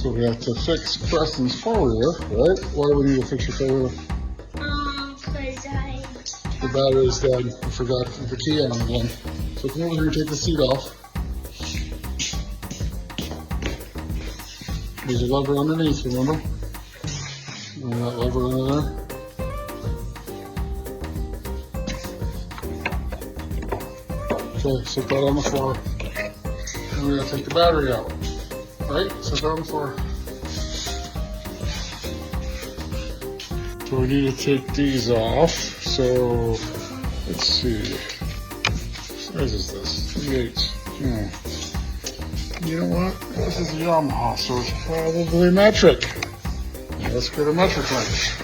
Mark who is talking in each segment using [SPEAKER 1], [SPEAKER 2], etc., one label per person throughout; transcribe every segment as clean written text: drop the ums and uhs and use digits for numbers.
[SPEAKER 1] So we have to fix Preston's four-wheeler, right? Why do we need to fix your four-wheeler?
[SPEAKER 2] Because
[SPEAKER 1] The battery's dead. I forgot to put the key on again. So come over here and take the seat off. There's a lever underneath, remember? And that lever under there. Okay, sit that on the floor. And we're gonna take the battery out. Right? Sit that on the floor. So we need to take these off. So let's see. What size is this? 38. Yeah. You know what? This is a Yamaha, so it's probably metric. Let's get a metric wrench.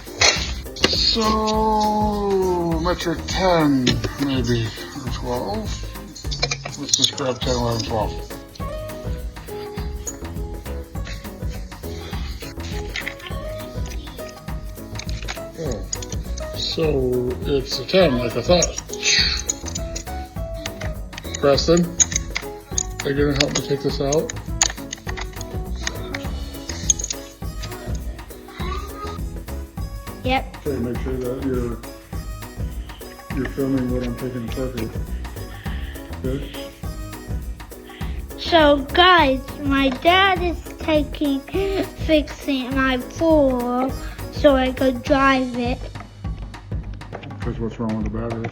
[SPEAKER 1] So metric 10 maybe, or 12. Let's just grab 10, 11, 12. Oh, so it's a 10 like I thought. Preston, are you gonna help me take this out?
[SPEAKER 2] Yep.
[SPEAKER 1] Okay, make sure that you're filming what I'm taking apart here. Okay?
[SPEAKER 2] So guys, my dad is fixing my four so I could drive it.
[SPEAKER 1] Because what's wrong with the battery?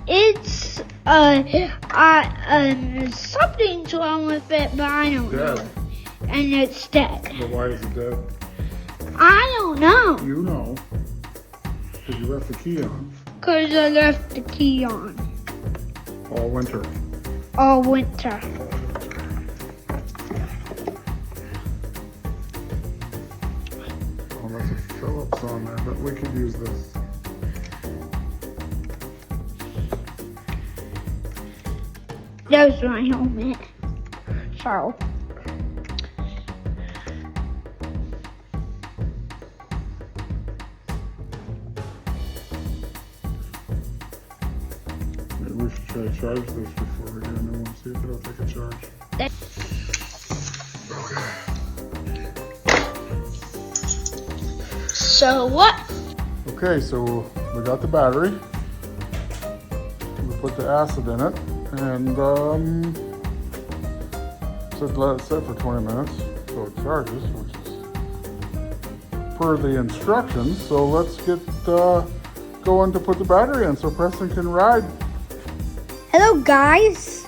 [SPEAKER 2] It's something's wrong with it, but I don't know. And it's dead.
[SPEAKER 1] But why is it dead?
[SPEAKER 2] I don't know.
[SPEAKER 1] You know. Because you left the key on.
[SPEAKER 2] Because I left the key on
[SPEAKER 1] All winter.
[SPEAKER 2] all winter.
[SPEAKER 1] Oh, that's a Phillips on there, but we could use this.
[SPEAKER 2] There's my helmet. So.
[SPEAKER 1] Maybe we should try to charge this before we get a new one. See if it'll take a charge.
[SPEAKER 2] So what?
[SPEAKER 1] Okay, so we got the battery. We put the acid in it, and said let it sit for 20 minutes so it charges, which is per the instructions. So let's get going to put the battery in so Preston can ride.
[SPEAKER 2] Hello guys.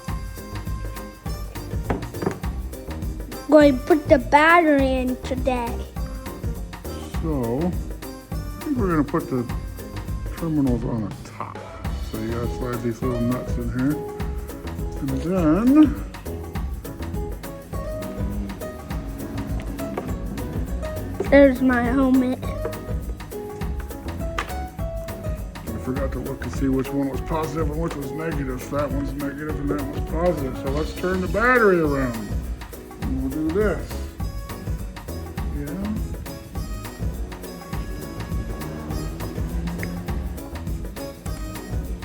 [SPEAKER 2] Going to put the battery in today.
[SPEAKER 1] So I think we're gonna put the terminals on the top. So you gotta slide these little nuts in here. And then
[SPEAKER 2] There's my helmet.
[SPEAKER 1] I forgot to look to see which one was positive and which was negative. So that one's negative and that one's positive. So let's turn the battery around. And we'll do this. Yeah.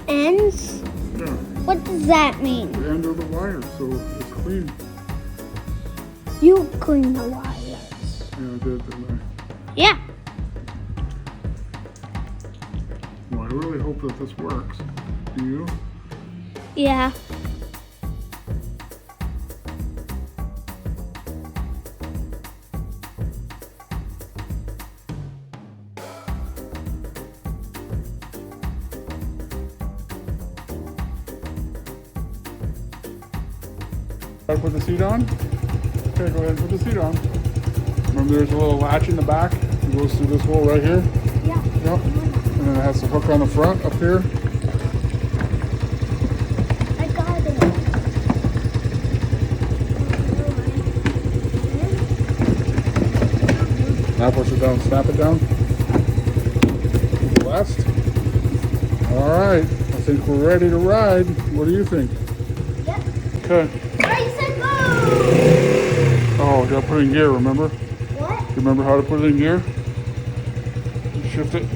[SPEAKER 2] Ends?
[SPEAKER 1] Yeah.
[SPEAKER 2] What does that mean?
[SPEAKER 1] The end of the wire, so it's clean.
[SPEAKER 2] You clean the wires.
[SPEAKER 1] Yeah, I did, didn't
[SPEAKER 2] Yeah.
[SPEAKER 1] I? Well, I really hope that this works. Do you?
[SPEAKER 2] Yeah.
[SPEAKER 1] Gotta put the seat on? Okay, go ahead and put the seat on. Remember there's a little latch in the back. It goes through this hole right here.
[SPEAKER 2] Yeah.
[SPEAKER 1] Yep. And then it has the hook on the front up here.
[SPEAKER 2] I got it.
[SPEAKER 1] Now push it down, snap it down. Last. All right, I think we're ready to ride. What do you think?
[SPEAKER 2] Yep.
[SPEAKER 1] Okay.
[SPEAKER 2] Race and go!
[SPEAKER 1] Oh, you gotta put it in gear, remember?
[SPEAKER 2] What?
[SPEAKER 1] You remember how to put it in gear? Shift it.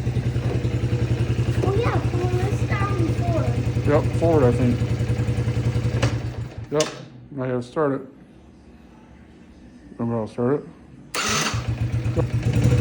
[SPEAKER 2] Oh yeah, pull this down forward.
[SPEAKER 1] Yep, forward I think. Yep, now you gotta start it. Remember how to start it?